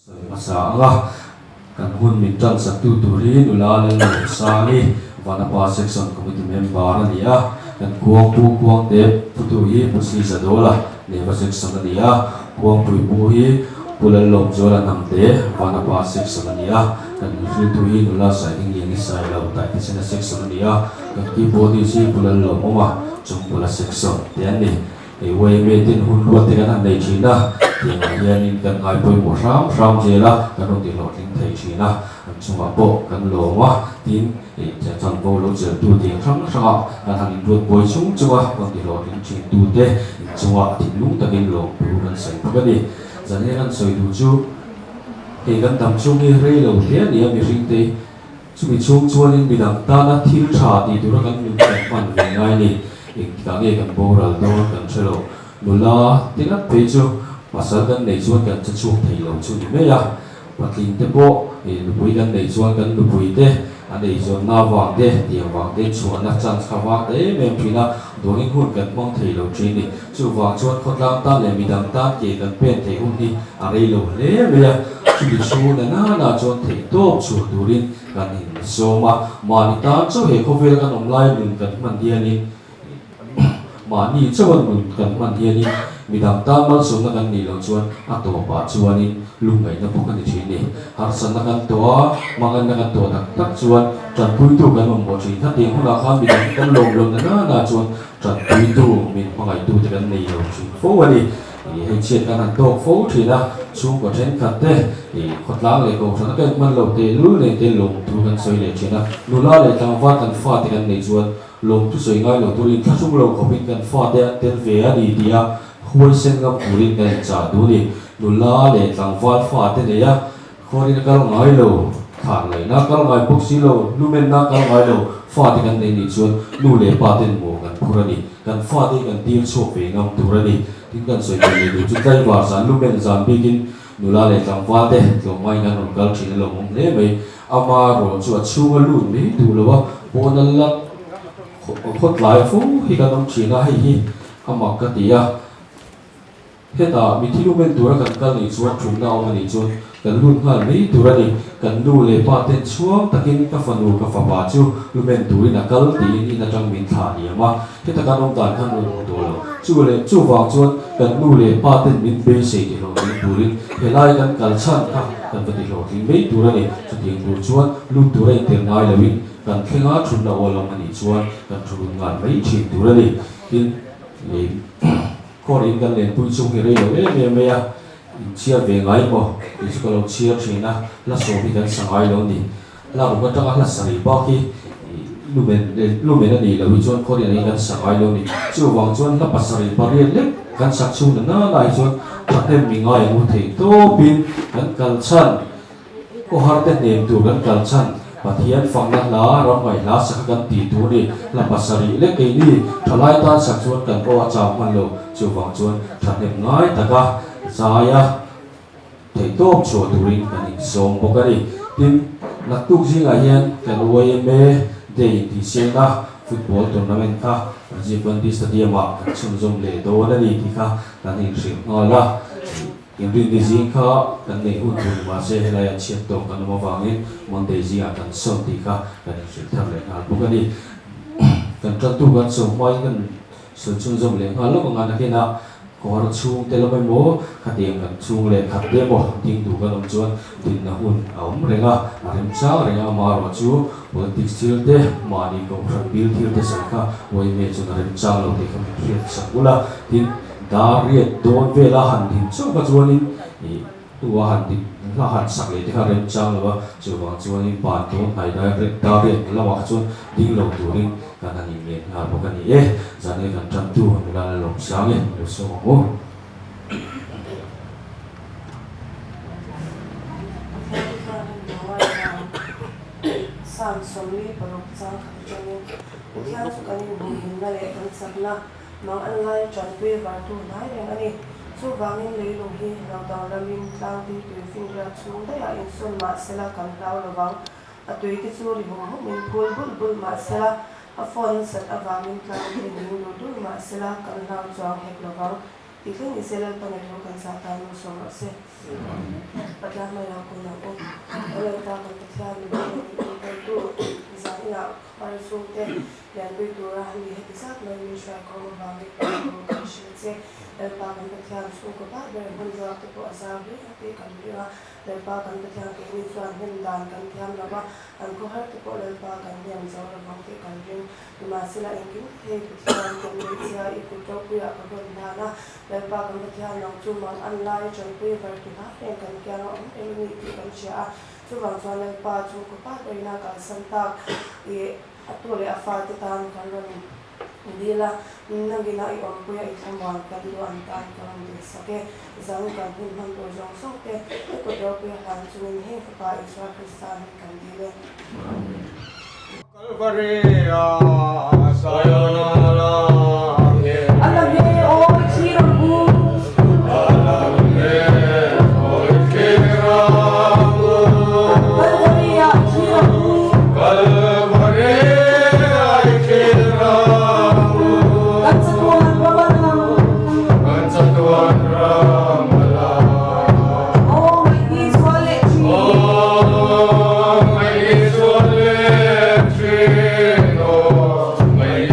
Masalah kan hun mintan satu turi nula lele sali wana pa section committee member dia kan kuang te putui pusi sadola neva section dia kuang pui pulan lom zola namte wana pa section dia kan putui nula sai ingin sai lau tai sena section dia kan ki body si pulan lom oma chung pula section tian ni wei metin hun luat dengan andai China yang yang kan ngai pui mo ram jela kan ong di lo ting thei China chung wa po kan lo wa tin chan bo lo je tu ting sang kan han ruột boi chung chuwa kan di lo ting chin tu te chuwa tin lung ta kin lo pu kan sai pu ni zan he kan soi du chu he kan tam chung ni rei lo le ni mi ring te chu mi chung chuan in mi dang ta na thil tha ti tu ra kan mi kan man ve ngai ni ka nge kan bo ral do kan chelo nula tinat pe chu pasal kan nei chuan kan chu thei lo chu ni me ya patling te po lupui kan nei chuan kan lupui te anei chuan na wang te tiang wang te chuan na chan khawa te mem phina dongin hun kan mong thei lo chi ni chu wang chuan khotlang ta le midang ta ke kan pen thei hun ni a rei lo le me ya chu ni chu na chuan thei to chu durin kan hin soma mani ta chu he khovel kan omlai nun kan man dia ni mani chuan nun kan man dia ni midang ta mal sung na kan ni lo chuan a to pa chuan in lungai na pok ani thi ni har san na kan to mangan na kan to tak chuan tran pui tu kan mo thi tha ting huna khan midang kan lom na chuan tran pui tu min mangai tu te kan nei lo thi fo ani he chiat kan to fo thi na chung ko then khat te khotlang le ko thana kan man lo te lu le te lom tu kan soi le thina nula le tang wa kan fa te kan nei chuan lom tu soi ngai lo tu in thasung lo ko pin kan fa te tel ve ani dia huai sen ngam purin kan cha du ni nula le tang wa fa te ne ya khorin kal ngai lo thang lai na kal ngai bok si lo lumen na kal ngai lo fa te kan nei ni chuan nu le pa ten mo kan phurani kan fa te kan tir chok ve ngam turani tin kan soi ni du chu tai wa san lumen zan bikin nula le tang wa te lo mai kan on kal thin lo mong le mai ama ro chu chunga lu ni du lo wa bonal la khot lai fu hi kan on china hi ama ka tia heta mi thilu men tura kan kal ni chuan thum na om ni chuan kan lun ngal mei tura ni kan nu le pa ten chuang takin ka fanu ka fa ba chu lu men turi na kal ti ni na tang min tha ni ma heta kan om dan kan nu to lo chu le chu wa chuan kan nu le pa ten min be se ti lo ni turin helai kan kal chan ka kan pa ti lo ti mei tura ni chu ting tu chuan lu tura in ter ngai lo win kan khenga thun na olam ani chuan kan thun ngal mei thin tura ni tin le korin kan len pui chung hi rei lo me ya chia ve ngai mo isko lo chia thina la so bi kan sangai lo ni la ru ka ta la sari ba ki lumen ani lo chuan korin ani kan sangai lo ni chu wang chuan la pasari parian le kan sak chu na lai chuan pathem mi ngai mu thei to pin kan kal chan ko har te nem tu kan kal chan pathian phang na la ram ngai la sak kan ti tu ni la pasari le ke ni thalai ta sak chuan kan ko cha man lo chu wang chuan pathem ngai taka zaya thei top chu turin kan in som bokari tin naktuk jing a hian kan wai me dei ti sena football tournament ka G20 stadium a kan chun zom le do na ni ti ka kan in ring ngala in ring di jing ka kan nei hun tu ma se helai a chiat to kan ma wangin monday ji a kan som ti ka kan in ring thar le ngal bokari kan tran tu kan som mai kan sun chun zom le ngal lo ngana kena ko chung te lo mo khateng kan chung le khat te mo ding du kan om chuan din na hun aum renga rem cha renga ma ro chu politics thil te mani ko ran bil thil te sa ka wai me chu rem cha lo te kam riat sakula tin da riat don ve la han din chu ka chuan in tu wa han din la han sak le te ka rem cha lo wa chu wa chuan in pan to hai da riat la wa chuan ding lo tu ring kan ani me ha bo kan ni zane kan tram tu la lo sang e lo so mo sam somli parok cha khani kya kan bu hin na le kan sabna mang online chan pe va tu nai re ani chu wangin le lo hi lo da ramin tlang ti tu finger chu da ya in sun ma sela kan lao lo wang a tui ti chu ri bo min bul ma sela a phone set a wangin tlang ti ni lo tu ma sela kan lao chang hek lo wang Ikaw isilal pa naglukan sa tanong sumase. Pagkama lang ko na po. Alam takot patyano ikaw to. Isang ina para sute. Yan ko'y turahan lihat isak na yung siya ko mabangit pa ng kasyetse. Lalpakan patyano suko pa. Dahil bandwa ko po asabi. Ati kalbiwa. Lalpakan patyano kayo ni Suan Hindan. Kantiyam na ba? Ang kuhar ko po lalpakan niyang sa orang bangti kalbing. Dumasila ingin. Hey patyano kong siya ikutraw kuya kabandana. Lalpakan patyano ng tumang anlay. Diyan kuya vertiha. Yang kan kaya ang elumitikan siya. Subang sa lalpa. Suko pa. Dahil nakasantak. At tuloy afatitan karon hindi la nang ginaiwan ko yung isang mga kaluan taan karon din sake isang kantin man to jong soke ito daw ko yung hansunin hing kapay sa kristanin kandile Kalvaria sayonara alam niyo o ichirang bu Kalvaria ichirang bu May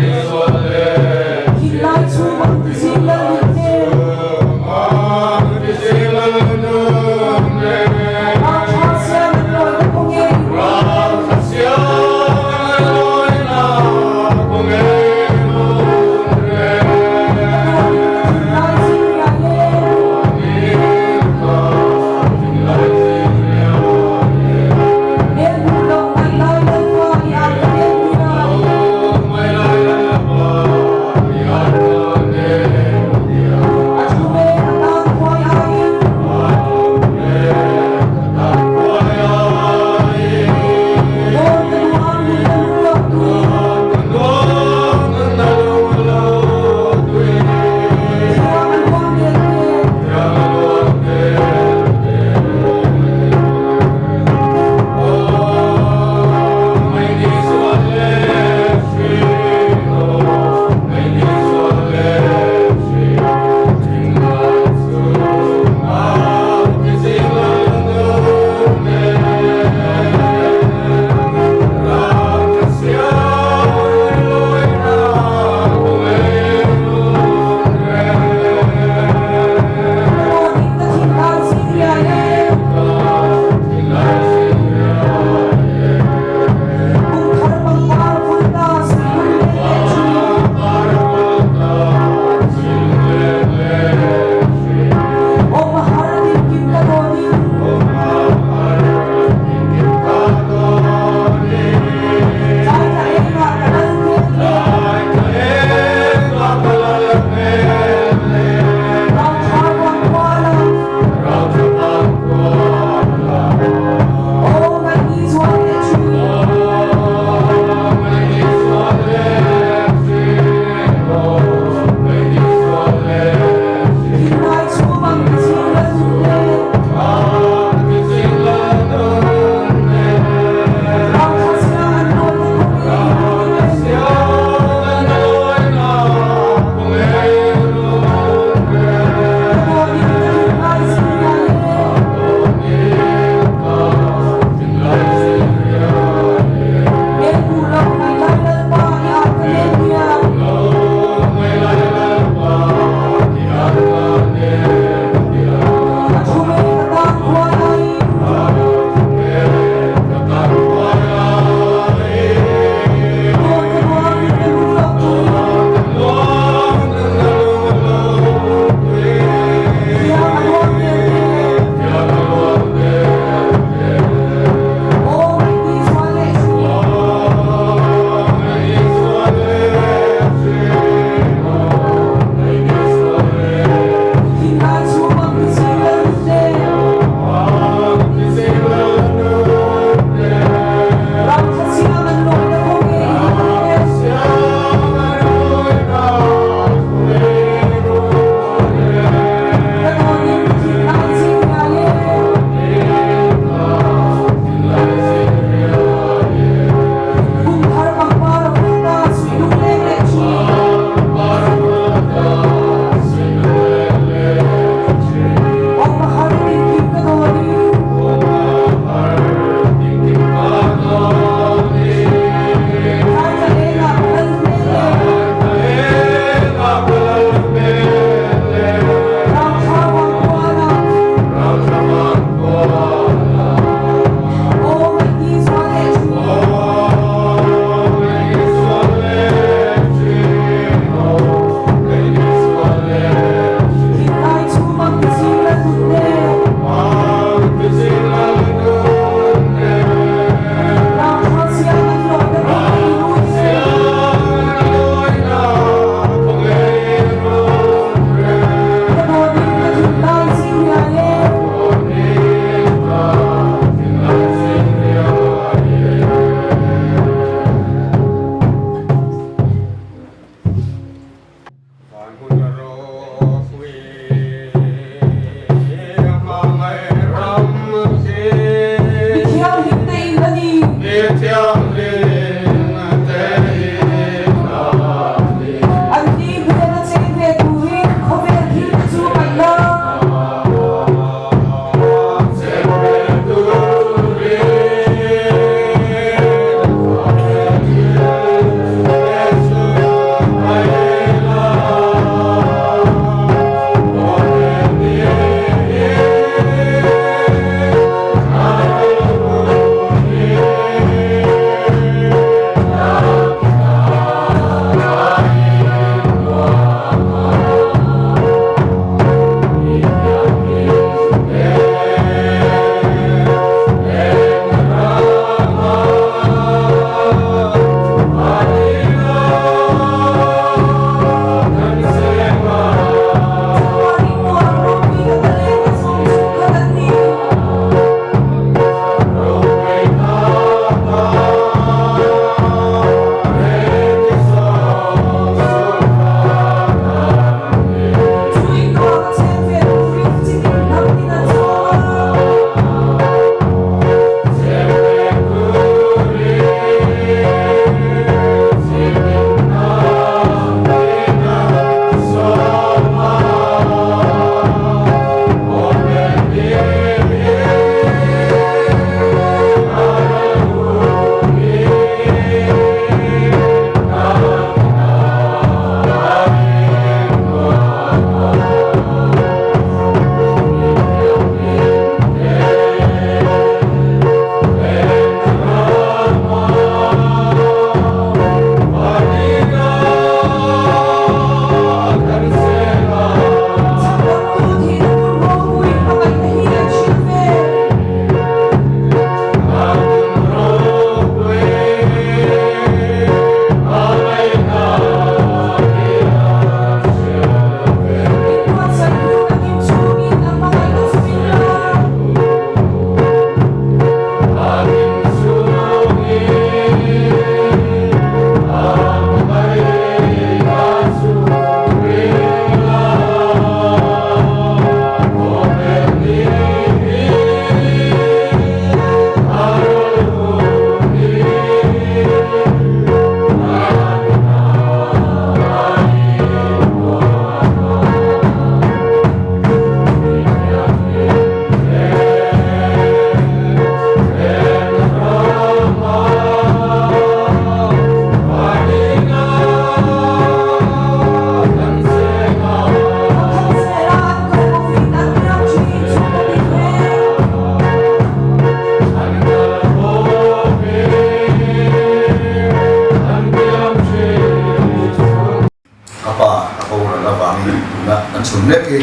zum le ki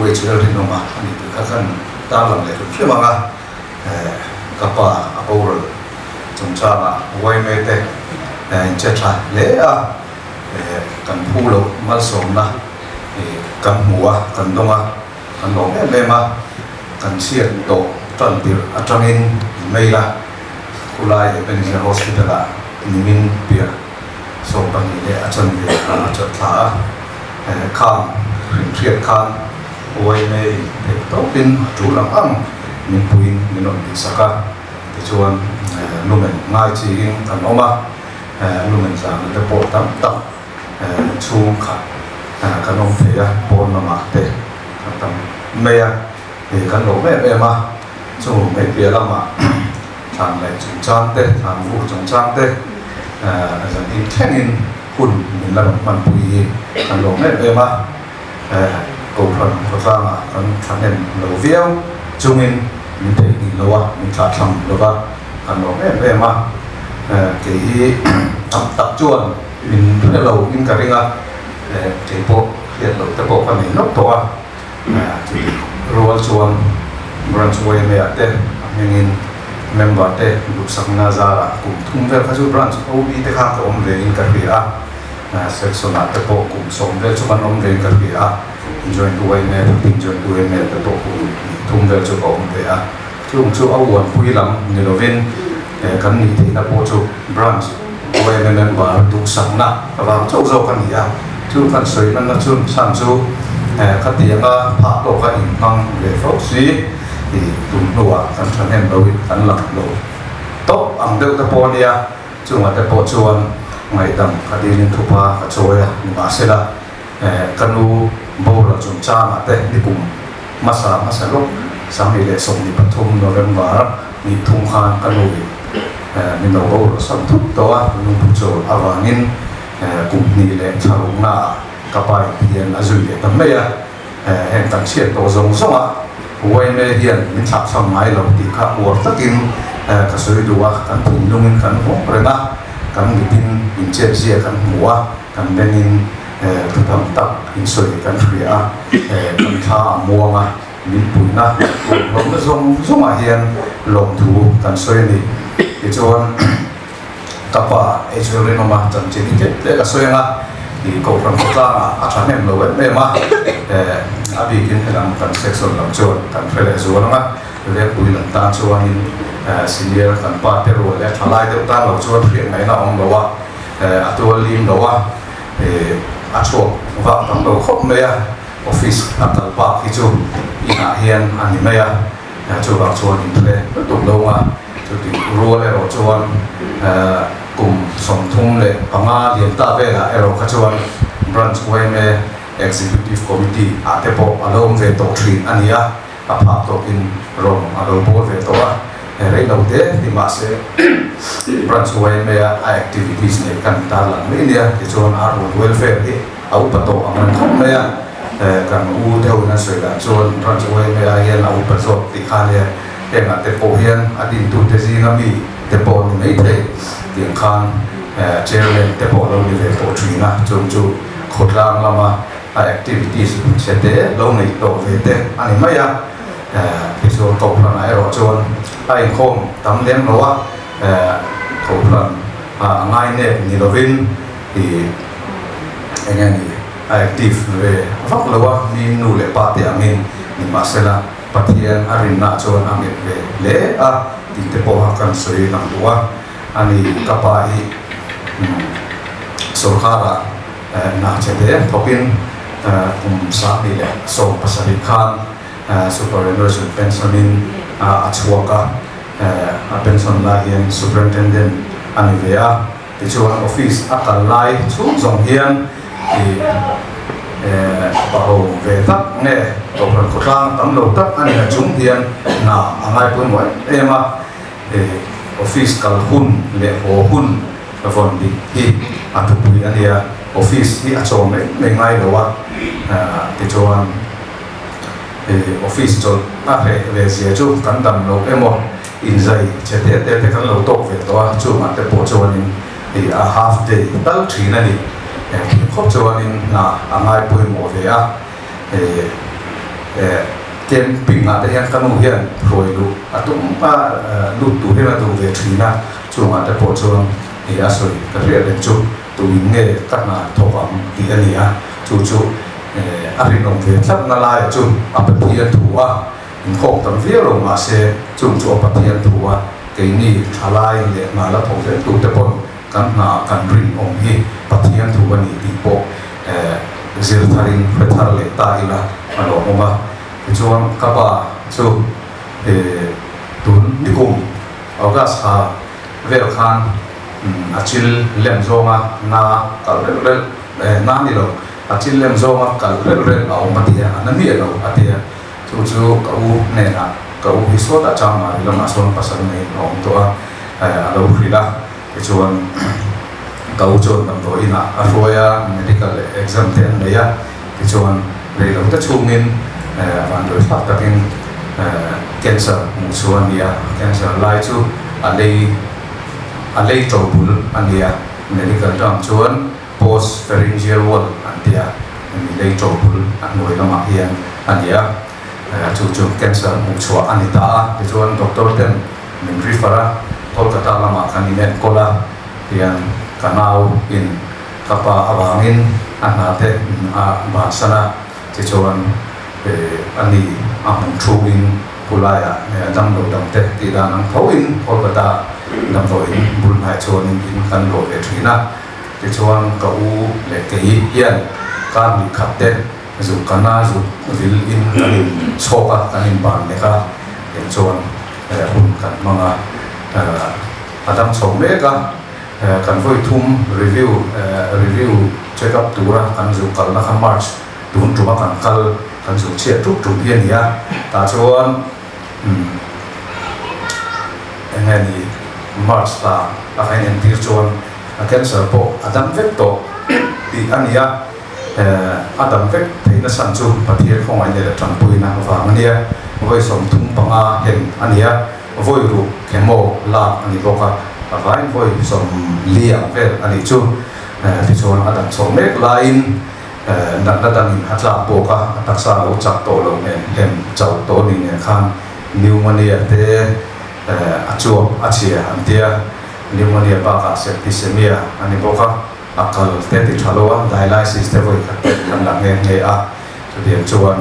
we chil ri no ma ni ka kan ta lang le ru ma nga ka pa apor chung cha ma wai me te che tha le a kan phu lo mal som na kan muwa kan donga kan lo me ma kan siat to tran pir atangin mai la kulai Ebenezer Hospital a nimin pia so pani le achan ve a chat tha khan triat khan oi nei te to pin tu lam ang min puin min on di saka ti chuan lumen ngai chi in kan oma lumen sang te po tam tam chung kha kan om fe a pon ma te tam me a kan lo me ma chu me pia la ma thang lại chúng trang tê thang vụ chúng trang tê rằng in khen in hun mình làm man bùi thằng lồng này về mà cầu phần của ta mà thằng nên lâu viêu chung in mình thấy đi lâu à mình trả thằng lâu à thằng lồng này về mà cái tập chuồn mình rất là lâu in cả riêng à cái bộ hiện lâu cái bộ phần này nốt to à rồi chuồn branch way mẹ tê mình member te luk sakna zara kum thum ve khazu branch OB te kha ka om ve in ka ria section at po kum som ve chu kan om ve in ka ria join to way me pin join to way me te to kum thum ve chu om ve a chu awon pui lam ni lovin kan ni te na po chu branch way me member luk sakna ka chu zo kan ria chu kan soi man na chu san chu ka ti nga pha to ka in hang ve fo si thì tụi nó kan thằng em đâu kan lắc đâu top ang đâu ta po nia chung at po chuan ngày tầm ka đi lên thu pa ka choya ni ma se la kanu bo la chung cha ma te ni kum masa lo sang ni le som ni pathum November ni thung khan kanu ni no bo lo sam thuk to a nu pu cho awangin kum ni le tharung na ka pai pian azui le tam me ya hen tan chiat to zong zong a way me hiền mình chạm xong máy lồng thì cả buộc tất kim cả số đồ cả thùng lông cả hộp rồi na cả người tin in chết gì cả mua cả bên in thực phẩm tập in sôi cả khía cả thà mua mà mình bùn na lồng nó giống mà hiền lồng thú cả sôi này thì cho tập à cho nên mà chẳng chỉ đi chết để cả sôi na thì cậu làm công tác à chẳng em lâu vậy mà abi kin helam kan section lam chon kan phele zo na le pui lan ta chuan in senior kan pa te ro le thalai de ta lo chuan phian ngai na ong lowa atol lim lowa a chuak wa tam lo khop me a office atal pa ki chu ina hian ani me a chu ba chuan in ple tu lo wa chu ti ro le ro chuan kum som thum le panga lian ta ve la ero ka chuan branch way me executive committee at the pop along the doctrine ania apart of in Rome along board the toa right now there the mass branch way me activities ne kan ta lang me india the chon our welfare hi au pato aman thom me kan u deu na soi la chon branch way me hian au pa so ti khan le em at the po hian adin tu te zinga mi te po ni nei the tiang khan chairman te po lo ni le doctrine na chon chu khotlang lama activities sẽ thế lâu này tổ về thế anh mấy à cái số tổ là này rồi chôn ai không tắm đêm đó tổ là ngay nè như là vin thì anh em thì active về vóc lâu mình nụ lệ ba tiệm mình mà sẽ là bắt hiện arena chôn anh về lễ thì thế bộ học cần soi làm đó anh các bạn số khá na sẽ thế topin sa đi le so pasari khan superannuation pensionin achuaka pension la hian superintendent ani vea ti chuan office akalai chu zong hian ti baho ve tak nge to pran khotang tam lo tak ani na chung hian na angai pun moi ema office kal hun le ho hun von di hi atupui ania office hi achom me ngai lowa ti chuan office chol a he ve sia chu kan dam lo emo in zai che te kan lo tok ve to chu ma te po chuan in a half day tal thina ni khop chuan in na angai pui mo ve a kem ping ngã đây kan mu hian rồi lu atum pa lu tu he na tu ve thina chung ata po chuang e asoi ka ria le chu tu nge ka na thopam ti ani a chu a ri nong ve tlat na lai chu apathian thuwa in khok tam ve ro ma se chung apathian thuwa ke ni thalai le ma la thong ve tu te pon kan na kan rin ong hi pathian thuwa ni ti po zir tharin phethar le ta ila alo ma chuan kapa chu tun nikum August ha vel khan achil lem zonga na kal rel na ni lo achil lem zonga kal rel au matia anani lo atia chu ka u ne na ka u hi so ta chama lo ma son pasal nei ong to a alo frila chuan ka u chon nam do ina a roya medical exam ten le ya chuan le lo ta chungin van đối phát takin cancer mu chuan nia cancer lai chu a lei to bul ania medical term chuan post pharyngeal wall antia ni lei to bul an noi lama hian ania chu cancer mu chua anita ti chuan doctor ten min refera kolkata lama kaninet kola hian kanau in kapa awangin anate a basana ti chuan ani among thuin kulaya dam lo dam te ti da nang thoin kolkata dam lo in bul hai chon in kan lo le thina ti chuan ka u le ke hian ka mi khat te zu kana zu vil in kan choka kan in ban ne ka en chuan hun kan manga adam chom me ka kan voi thum review check up tura kan zu kal na kan march tun tuma kan kal kan zu che truk hian ya ta chuan engani march ta a kain en tir chuan a cancer po adam vek to ti ania adam vek theina san chu pathian khong ai le tang puina wa mania voi som thum panga hen ania voi ru kemo la ani boka a vain voi som liang vel ani chu ti chuan adam som mek lainนักดันหัตลาโปกะตักษาเราจับโตลงเห็นเจ้าโตนี่เนี่ยข้างนิวมันเนี่ยเตอจวบอาเชียอันเดียนิวมันเนี่ยปากาเซปติเซเมียอันนี้โปกะอักลเตติทะโลวะไดไลซิสเตวิกันกันหลังเงี้ยจุดเดียนชวน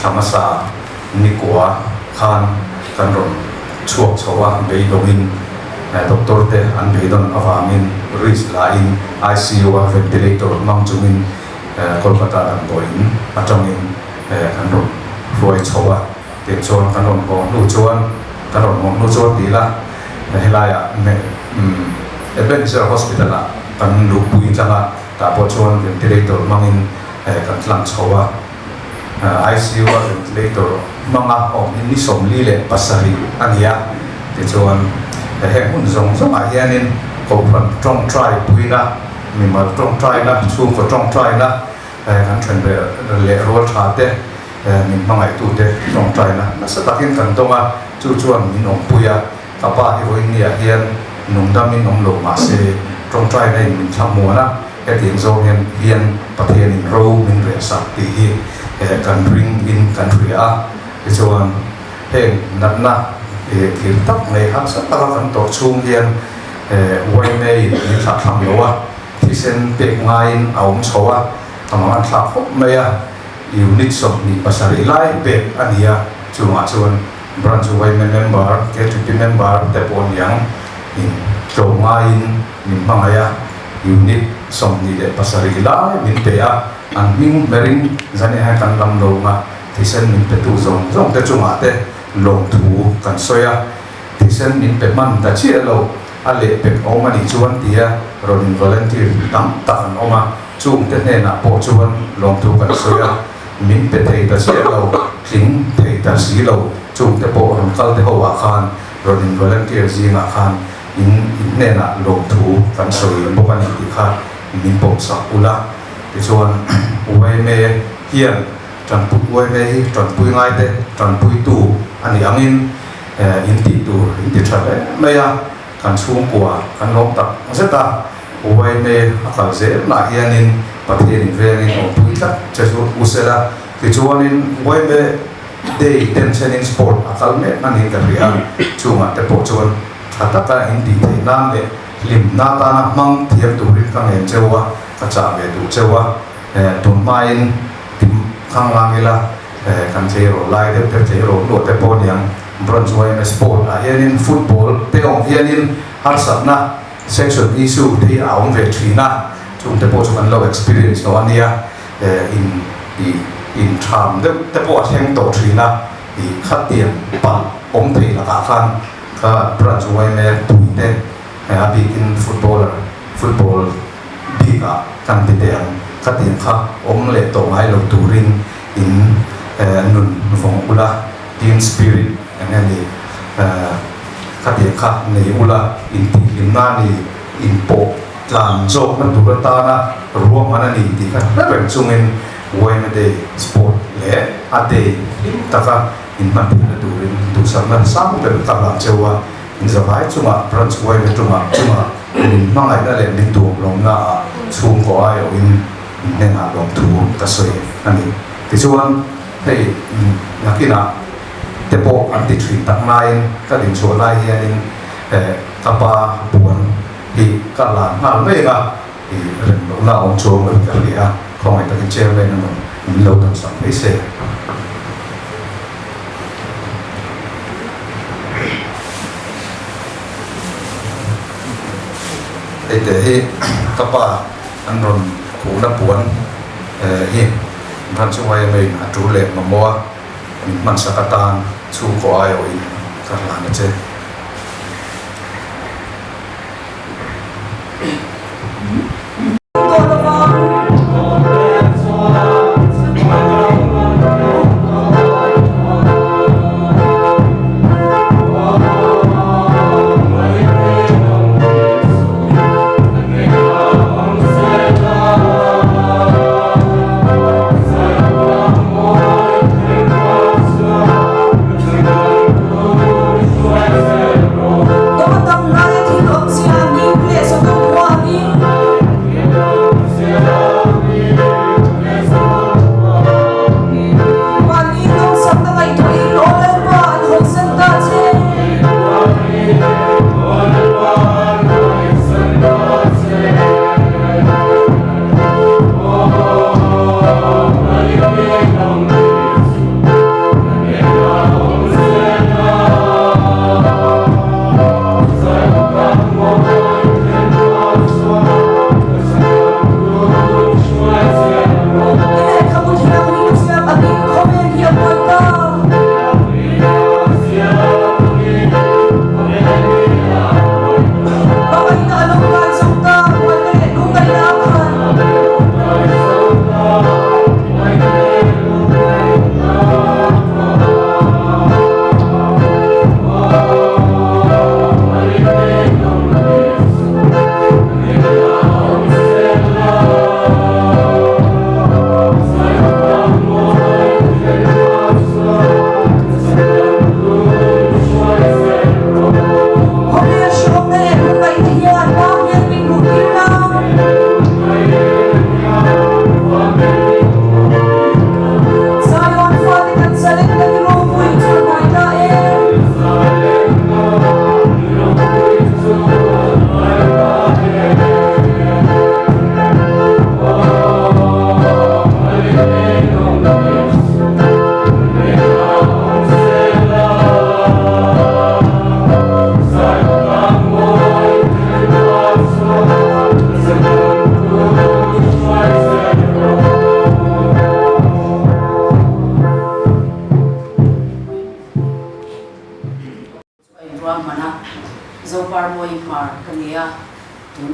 ธรรมศาสตร์นิกัวข้างกันรนช่วงชวะเบย์ดมินdoktor te an beidon awamin risk lain ICU a ventilator mangchungin kolkata an boin atangin kanron roi chowa te chon kanron ko nu chuan kanron mo nu chuan tila helaya me Ebenezer hospital a kan lu pui tlanga ta po chuan ventilator mangin kan tlang chowa ICU a ventilator manga om ni som li le pasari ania te chuan hệ hun giống ai hianin ko phan trong try puina mi ma trong try la chu ko trong try la kan thlen be le rol tha te min mangai tu te trong try la na sa takin kan tonga chu chuan min ong puya kapa hi voi nia hian nung dam min ong lo ma se trong try nei min thamu na he ting zo hian pathian in ro min re sa ti hi kan ring in kan ria ti chuan heng nat na kiểu tóc này hắn sẽ ta vẫn tổ chung hiền quay này những thằng thằng yếu à thì sen bề ngoài ống số à thằng anh thằng hốt mày à unit sống đi pasari lai bề anh ia chung à chung branch quay member KTP member tại bọn yang in trâu ngoài in bằng ai à unit sống đi để pasari lai mình bề à anh mình berin zane hai căn lâm đầu mà thì sen mình phải tu dùng tới chung à thế lồng thủ cần xoaya thì sen min pe man ta chi lo ale pe oma ni chuan tia rodin volunteer tam ta an oma chung te ne na po chuan lồng thủ cần xoaya min pe thei ta chi lo thing thei ta si lo chung te po ron kal te ho wa khan rodin volunteer zinga khan in ne na lồng thủ cần xoaya bokan ti kha min po sa ula ti chuan uai me hian tran pu uai me hi tran pui ngai te tran pui tu ani angin in ti thale maya kan chung kwa kan lom tak zeta uai me akal ze na hianin pathian in velin o pui tak chasu usela ti chuanin voime day tension in sport akal me mani ka ria chunga te po chuan thataka in ti thei nam le lim na ta na mang thiam tu rin ka ngen chewa ka cha ve tu chewa tun main tim khang langila kan chero lai de te chero lo te po niang bronze voime sport a hianin football te ong hianin har satna sexual issue te aung ve thina chung te po chuan lo experience no ania in tham te po theng to thina i khat tiam pa om thei la ka khan ka bronze voime tuite a big in football biga kan ti te khat tiam kha om le to ngai lo turin in nun vong ula team spirit ani khat tiam kha nei ula in ti limna ni in po tlan jok na turata na ruam mana ni ti ka rem chungin voime de sport le ate taka in mati na turin tu samna sam pe ta la chewa in zawai chunga bronze voime chunga in mangai na le min tu long na chung ko ai in nenga long tu ka soi ani ti chuan hei nakina te po anti thin tak nai ka din chu lai hianin kapa buan hi ka la ngal me nga hi ren lo na ong chung ka ria không ai ta cái treo lên nó lâu tầm sống mấy xe để các bạn anh rồi cũng đã buồn hiện thành xung quanh mình chủ lệ mà mua mình sẽ cắt tan chú có ai ở các bạn như thế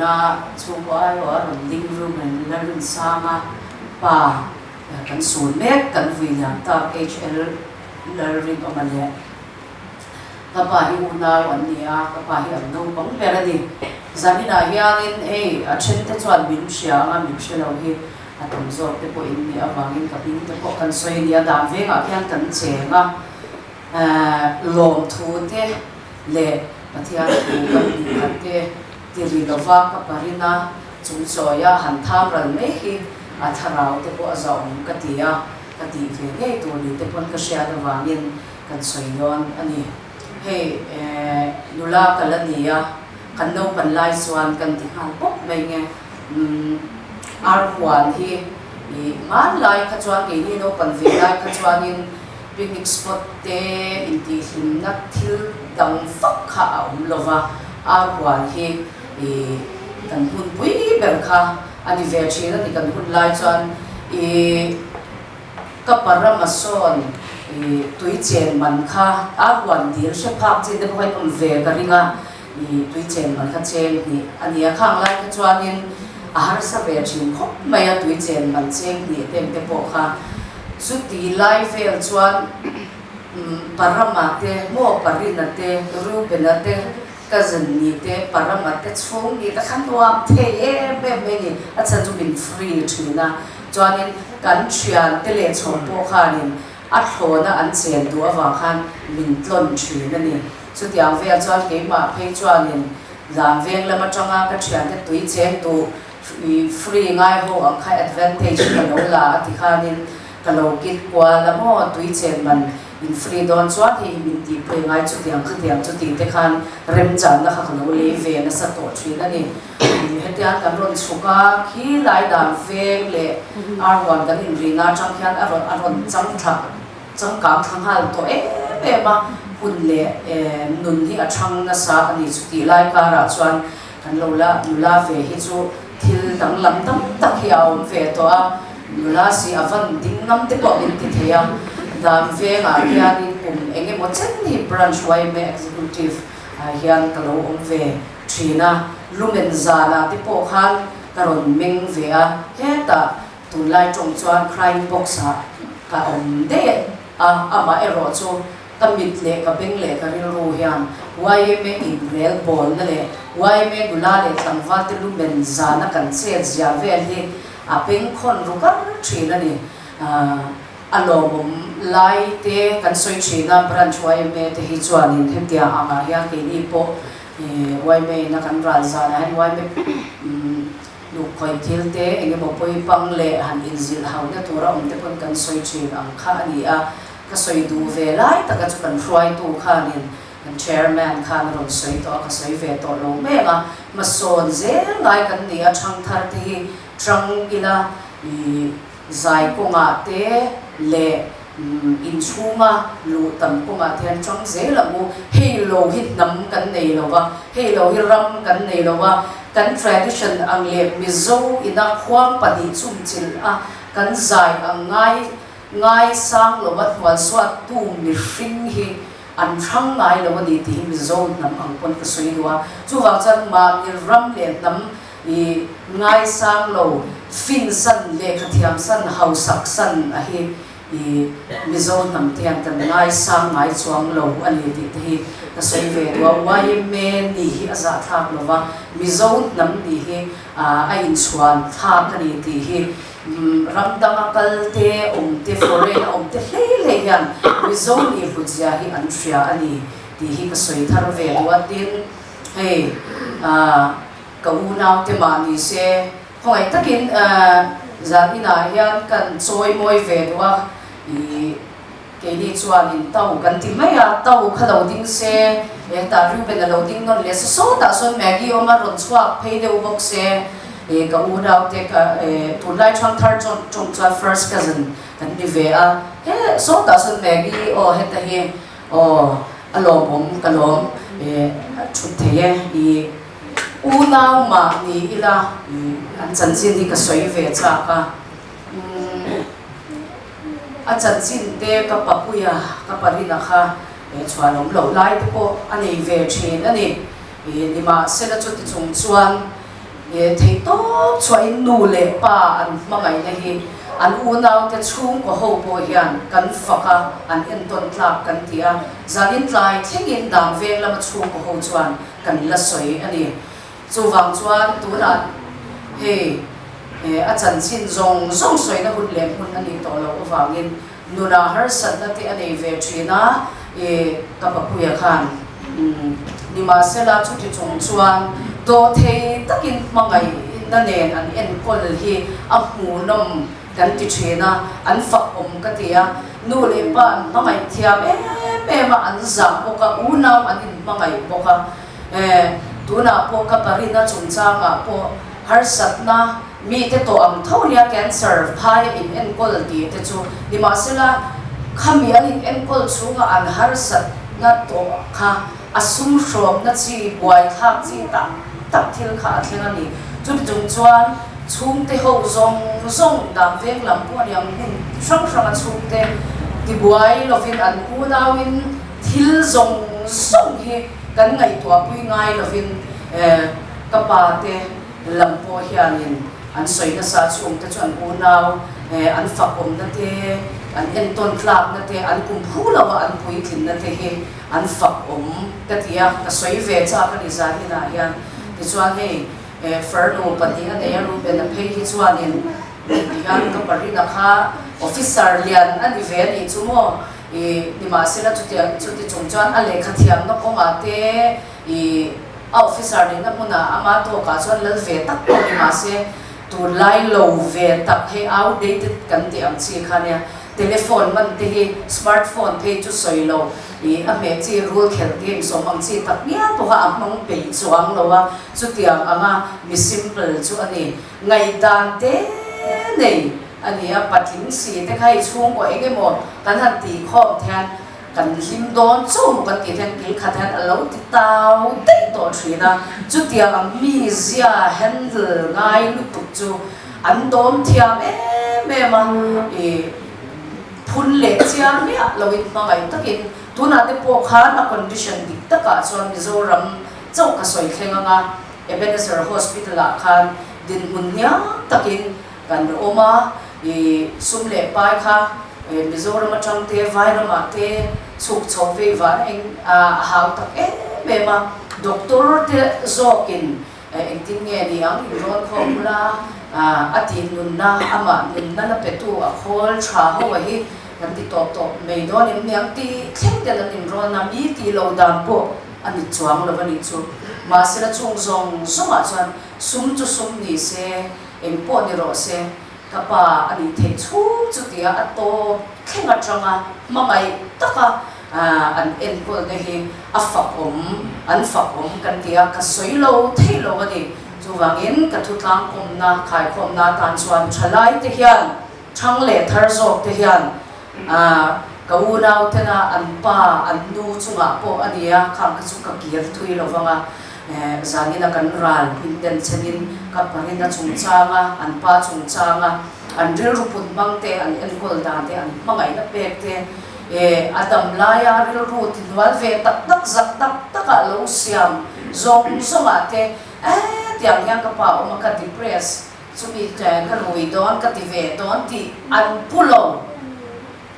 tuna chung ai ở rừng đinh room mình là rừng sama pa kan sun mek kan vi yang ta HL la ring omale kapa hi una wan nia kapa hi am no bang pera di zamina hiangin a chen te chuan bin sia nga mi shelo hi atom zo te po in ni awangin kapin te po kan soi nia dam ve nga khian kan che nga lom thu te le pathia tu kan ni khat te ti ri lova ka parina chung soya han tham ran me hi atharau te po azaum katia kati ve nge tu ni te pon ka shia da wangin kan soidon ani he nula kalania kan no pan lai swan kan ti han pok mai nge arwan hi man lai ka chuan ke ni no pan ve lai ka chuan in picnic spot te in ti hlim na thil dang fak kha lova arwan hi kan hun pui ber kha ani ve thina ni kan hun lai chuan kapara mason tui chen man kha arwan dir she phak chin de hoi om ve ka ringa tui chen man kha chen ni ani a khang lai ka chuan in ahar sa ve thin khop mai a tui chen man cheng ni tem te po kha su ti lai vel chuan parama te mo parina te ru bena te kazan ni te parama te chung ni ta khan tuam the be ni a chan chu min free thina chuan in kan thian te le chhom po khanin a thona an chen du awa khan min tlon thina ni chu tiang ve chuan ke ma phei chuan in zam veng lama tanga ka thian te tui chen tu free ngai ho ang khai advantage ka lo la ti khanin ka lo kit kwa la mo tui chen man in free don chuan hi min ti pre ngai chu tiang chu ti te khan rem chan na kha lo le ve na sa to thina ni hetian kan ron chuka khi lai dan veng le arwan kan in ringa chang khian aron chang kam thang hal to ma hun le nun hi a thang na sa ani chu ti lai ka ra chuan kan lo la ve hi chu thil dang lam tam tak hiaw ve to a nula si avan ding ngam te ko in ti thea dam ve nga hian in kum enge mo chen ni branch wai me executive hian ka lo om ve thina lumen zana te po khan karon meng ve a heta tu lai tong chuan crime box ha ka om de ama ero chu tamit le ka beng le ka ril ro hian wai me in rel bol na le wai me dula le tangwa te lumen zana kan che zia ve hi a peng khon ru kar thina ni alom lai te kan soi thina branch wai me te hi chuan in hetia ama hian ke ni po wai me na kan ral zana han wai me lu khoi thil te enge mo poi pang le han in zil hau na tura om te kon kan soi thin ang kha ani a ka soi du ve lai ta ka chu kan hruai tu khanin kan chairman khan ron soi to ka soi ve to lo me nga ma son zel ngai kan ni a thang thar te hi trang ila zai ko nga te le in chunga lu tam ko nga thian chang zela mu helo hit nam kan nei lo wa helo hi ram kan nei lo wa kan tradition ang le mizo ina khwang pani chum chil a kan zai ang ngai sang lo wat wal swat tu mi hring hi an thang ngai lo ni ti mizo nam ang pon ka soi duwa chu wang chan ma ni ram le nam ngai sang lo fin san le khathiam san hau sak san a hi mizo nam tian kan ngai sang ngai chuang lo ani ti hi ka soi ve wa wai me ni hi aza thak lo wa mizo nam ni hi a in chuan thak ani ti hi ramdama kal te te foreign te hle yan mizo ni hujia hi an thria ani ti hi ka soi thar ve wa tin hey ka unau te ma ni se hoi takin zanina hian kan choi moi ve wa ke ni chuan in tau kan ti mai a tau khalo ding se ta ru ben lo ding non le so ta son magi o ma ron chua phei de box se ka unau te ka tu lai chang thar chong chua first cousin kan ni ve a so ta son magi o heta hi o alom kalom thu the unau ma ni ila an chan chin hi ka soi ve cha ka a chan chin te ka papuya ka parina kha chhuanom lo lai te po ani ve thin ani ni ma sela chu ti chung chuan thei to chhuai nu le pa an mangai na hi an unau te chung ko ho po hian kan faka an en ton tlak kan tia zanin tlai thengin dang veng lama chung ko ho chuan kan la soi ani chu wang chuan tuna he a chan chin zong soi na hun le hun ani to lo wangin nuna har san na ti ani ve thina ka papuya khan ni ma sela chu ti chung chuan do thei takin mangai na nen an en kol hi a hmu nom kan ti thena an fak ka tia nu le pa mangai thiam ma an za boka unau an in mangai boka tuna po ka parina chungchanga po har satna mi te to am tholia cancer phai in en kol ti te chu dimasela khami an en kol chunga an har sat na to kha asum shom na chi boy thak chi tak thil kha thlenga ni chu chung chuan chung te ho zong dam vek lam po yam hin sang sang chung te ti boy lovin an ku dawin thil zong hi kan ngai to pui ngai lovin kapa te lam po hianin an soi na sa chung te chuan u naw an fakom na te an enton klak na te an kum phula wa an pui thin na te hi an fakom ka tia ka soi ve cha ka ni za ni na yan ti chuan hei ferno pati na ne ru ben na phei hi chuan in digan ka pari na kha officer lian an di ve ni chumo ni ma se la chuti chung chuan a le kha thiam na ko ma te officer ni na muna ama to ka chuan lal ve tak ko ni ma se tu lai lo ve tak he outdated kan ti am chi kha ne telephone man te hi smartphone te chu soi lo a me chi rule khel game so am chi tak nia to ha among pe chuang lo wa chu tiang anga mi simple chu ani ngai dan te nei ani a patling si te khai chung ko enge mo kan han ti khom than kan lim don chu kan ti than ki kha than alo ti tau te to thina chu tiang am mi zia handle ngai lu tu chu an dom thiam me ma phun le chiang nia loin mangai takin tuna te po kha na condition dik taka chuan Mizoram chau ka soi thlenga nga Ebenezer Hospital a khan din hun nia takin kan oma sumle pai kha Mizoram atang te vairama te chuk chau ve van eng hau tak me ma doctor te zokin engtin nge ni ang ron khomula atin nun na ama nun na petu a khol tha ho hi kan ti top me don im niang ti thleng de la nim ron na mi ti lo dam po ani chuang lo bani chu ma se la chung zong soma chan sum chu sum ni se em po ni ro se kapa ani the chu tia ato khenga changa mamai taka an en ko ne hi an fakom kan tia ka soilo thailo ani chu wangin ka thutlang kom na khai khom na tan chuan thalai te hian thang le thar zok te hian kaunau tena an pa an nu chunga po ania khang ka chu ka kier thui lo wanga zangina kan ral pinten chenin ka parina chungchanga an pa chungchanga an ril ruput mangte an enkol dan te an mangai na pek te adam laya ril rut wal ve tak tak zak tak taka lo siam zong zonga te tiang yang ka pa o ka depress chumi ka rui don ka ti ve don ti an pulo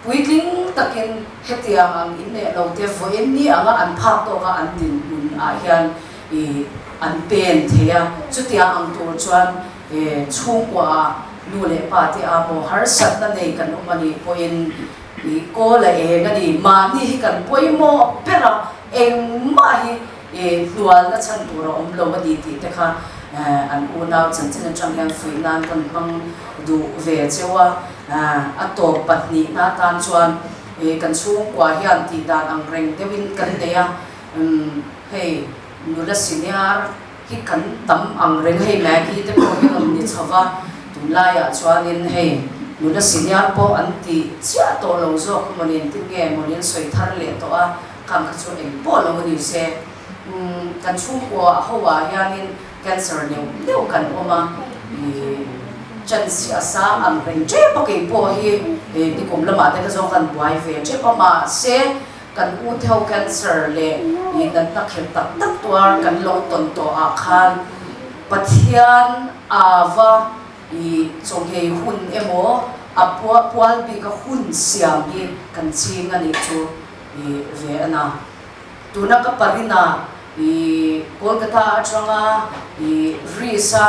puitling takin hetiang ang inne lo te voin ni anga an phak to ka an din un a hian an pen thea chutia ang tur chuan chungwa nu le pa te amo har sat na nei kan umani poin ko la ngani ma ni kan poimo pera eng ma hi dual na chan tur om lo di ti te kha an unau chan chen chang yang fui nan kan bang du ve chewa ato patni na tan chuan kan chung kwa hian ti dan ang reng dewin kan teya hey nula senior hi kan tam ang reng hey ma ki te ko hi ni chawa tunlaya chuan in hey nula senior po anti chia to lo zo monin tin ge monin soi thar le to a kam ka chu eng po lo ni se kan chung kwa hawa hianin cancer ne kan oma chân si asa ang reng che pa ke po hi ni kum lama te ka zo kan buai ve che pa ma se kan u theo cancer le ni dan tak khel tak tak tuar kan lo ton to a khan pathian ava chong he hun emo apua pual bi ka hun siam hi kan chi nga ni chu ve ana tuna ka parina Kolkata atanga risa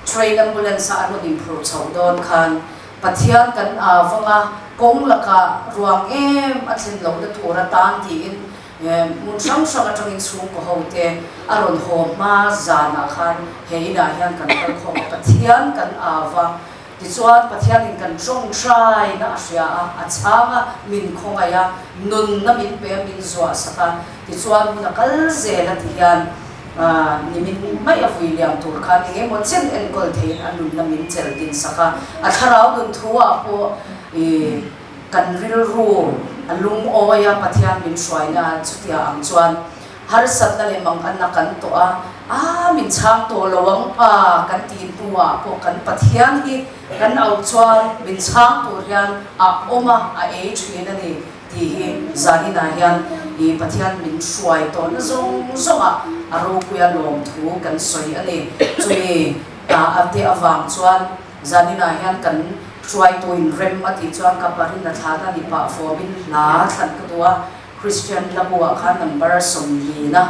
train ambulance ano din pro chaudon khan pathian kan avanga kong laka ruang em athin lo na thura tan ti in mun sang sang atangin sung ko hote aron ho ma zana khan heina hian kan kal khom pathian kan awa ti chuan pathian in kan chong trai na asya a changa min khongaya nun na min pe min zwa saka ti chuan mun kal zela ti hian nimin mai a William tur khan nge mo chen en kol thein anun na min chel din saka a tharau dun thuwa po kan ril ru alung oya pathian min shwaina chutia ang chuan har sat na le mang an na kan to a min chang to lawang pa kan tin tuwa po kan pathian hi kan au chuan min chang to hian a oma a e thina ni ti hi zani na hian i pathian min shwai to na zong zonga aro kuya lom thu kan soi ani chumi ate awang chuan zani na hian kan try to in rem ati chuan ka parin na thana ni pa fomin na than ka tua Christian labua khan number somli na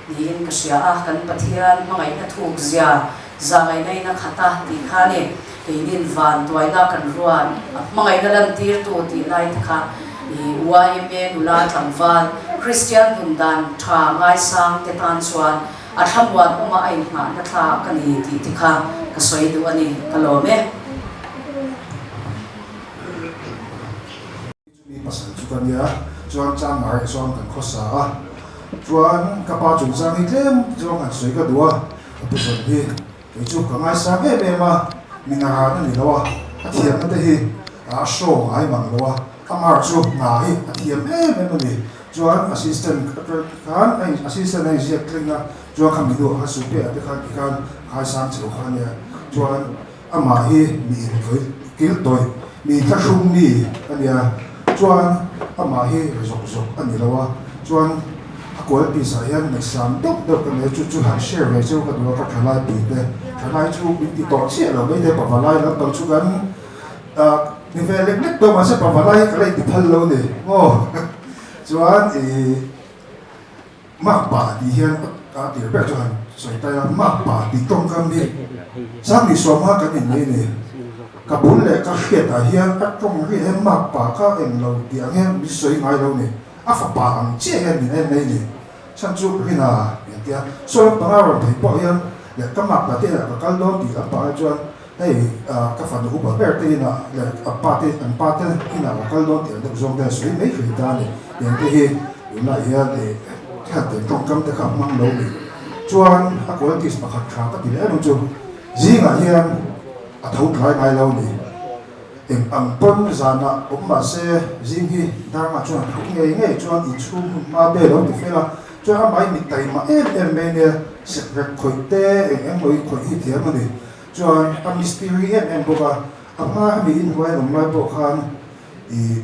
ni in ka sia kan pathian mangai na thuk zia zangai nei na khata ti khane keinin van tuai na kan ruan mangai na lam tir tu ti lai kha i YMA nula tangwan Christian bundan tha ngai sang te tan chuan a thamwan oma ai ma na tha kani ti kha ka soi du ani kalome pasal chuan ya chuan chang mai chuan kan khosa a chuan kapa chung sang hi tlem chuan an soi ka dua tu son hi ke chu ka ngai sa me me ma minga ha ni lawa a thiam na te hi a show ai mang lawa a mar chu nga hi a thiam me ni chuan assistant kan ai assistant ai je klinga chuan kham du ha su pe ate khan khai sang chu khan ya chuan ama hi mi koi kil toy mi tha shum ni ania chuan ama hi zok ani lawa chuan a kol pi sa hian exam dok kan le chu han share ve chu ka du ka thalai pi te thalai chu bi ti to che lo be te pa valai la tang chu kan ni ve lek to ma se pa valai ka le ti phal lo ni o chuan ma pa di hian ka ti be chu han soi ta ma pa ti tong kam ni sang ni so ma ka ni ni ka bul le ka hiat a hian a trong ri he ma pa ka en lo ti ang hian mi soi ngai lo ni a fa pa ang che hian ni nei ni chan chu ri na ya tia so pa nga ro thei po hian le ka ma pa te la ka lo ti a pa chuan hei ka fa du ba ber te na le a pa te an pa te ina ka lo ti de zong de sui nei ri da ni yan te hi na hian de ka te trong kam te ka mang lo ni chuan a ko ti pa kha tha ka ti le no chu ji nga hian a thau thlai ngai lo ni em ang pon zana umma se jing hi dar ma chuan thuk nge chuan I chu ma be lo ti fela chuan mai mi tai ma em me ne se rek khoi te em moi khoi hi thiam ani chuan a mystery em boka ama mi in wai lo mai bo khan I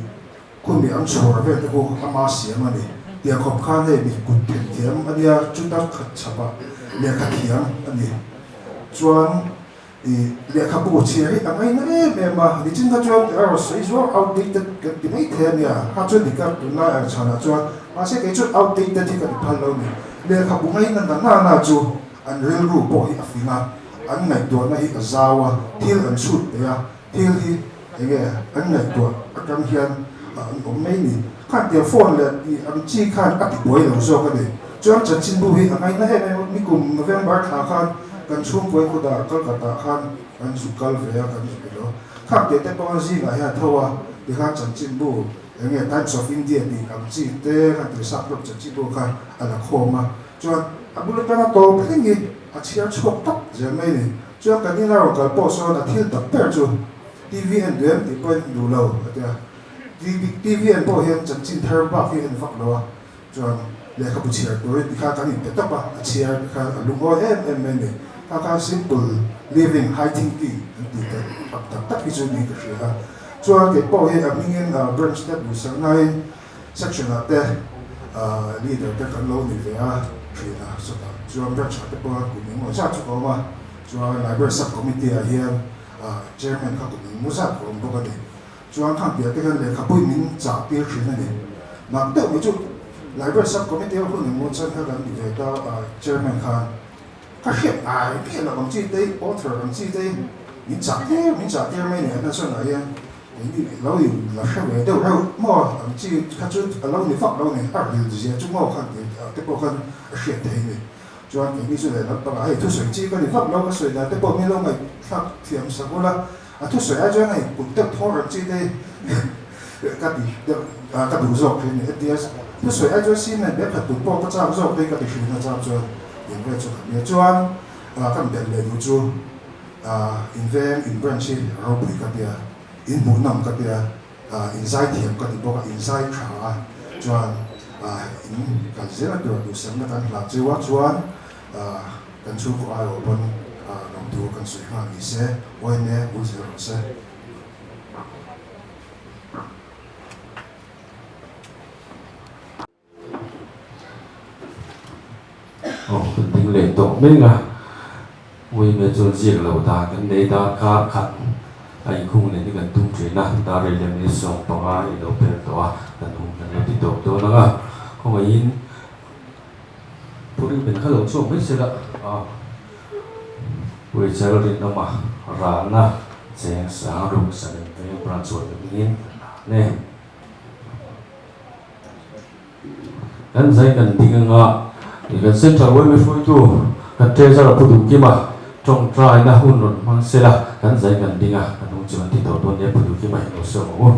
kun mi ang chhor ve te ko ama siam ani tia khop khan he mi kut thiam ania chu ta khat chapa le kha thiam ani chuan le kha bu chi ri angai na me ma ni chin ka chuan aro sei zo outdated ka ti mai the nia ha chu ni ka tu na ar chana chuan ma se ke chu outdated ti ka phal lo ni le kha bu ngai na chu an rel ru po hi afinga an ngai do na hi azawa thil an shoot te ya thil hi ege an ngai do akam hian an om mai ni khan te phone le am chi khan ati boi lo zo ka ni chuan chan chin bu hi angai na he me kum November tha khan kan chung koi khuda Kolkata khan kan zukal ve kan zukelo khak te pa ji ga ya thowa de kha chan chin bu enge Times of India ni kam chi te kan tri sak pro chan chi bu khan ala khoma chuan abul kana to phingi a chia chok tak je mai ni chuan kan ni la ro kal po so na thil tak per chu TVN dem ti point du lo atia TVN po hian chan chin thar ba hi en fak lo chuan le kha bu chia to ri kha kan ni te ta pa chia kha lungo em ni ka simple living high thinking ti ta tak ki chu ni ka shia chuan ke po he amingen branch step bu sang nai section ate leader te kan lo ni ve a thina so ta chuan branch ate po ku ni mo sa chu ko ma chuan library sub committee a hian chairman ka ku ni mo sa ko bo ka ni chuan khang te kan le kha pui min cha tir thina ni nak te mi chu library sub committee ho ni mo chan ka kan ni ve ta chairman khan ka hiat ai pe la bang chi te author bang chi te min cha te mai ne na so na yan cái lâu thì là sao vậy đâu đâu mà chỉ khát chút lâu thì phật lâu này ăn thì gì chúng mau khăn thì cái bộ khăn xịt thế này cho anh cái gì này nó bảo hay thu sợi chỉ cái phật lâu cái sợi là cái bộ này lâu này phật thiểm sao là thu sợi ai cho này cũng tập thọ rồi chỉ đây cái gì cái đủ rồi thì này thì thu sợi ai cho xin này biết là tụi bộ cái sao rồi đây cái gì nó sao cho những cái cho này cho anh cái bên này đủ cho invest in branch rồi bị cái gì in muốn nằm cái gì inside thiểm cái gì bộ inside trả cho anh in cái gì là được xem cái thằng làm gì quá cho anh kan su ko ai open nong tu kan su ha ni se oi ne bu se ro se Phần tình lệ tổng bên à vì mẹ cho riêng lâu ta cái đấy ta khá khát anh không nên cái tung chuyện nào ta đây là mình sống bằng ai đâu phải đó cần hùng cần đi tổ đó nữa không phải in phụ nữ bên khá lâu xuống hết sẽ là vì sao rồi nó mà ra na sẽ sáng rụng sẽ đến với branch rồi begin nè kan zai kan tinga thì kan central way me foi tu kan treasure pu tu ki ma trong try na hun ron mang se la kan zai kan dinga kan ung chuan ti to ton ne pu tu ki ma no so mo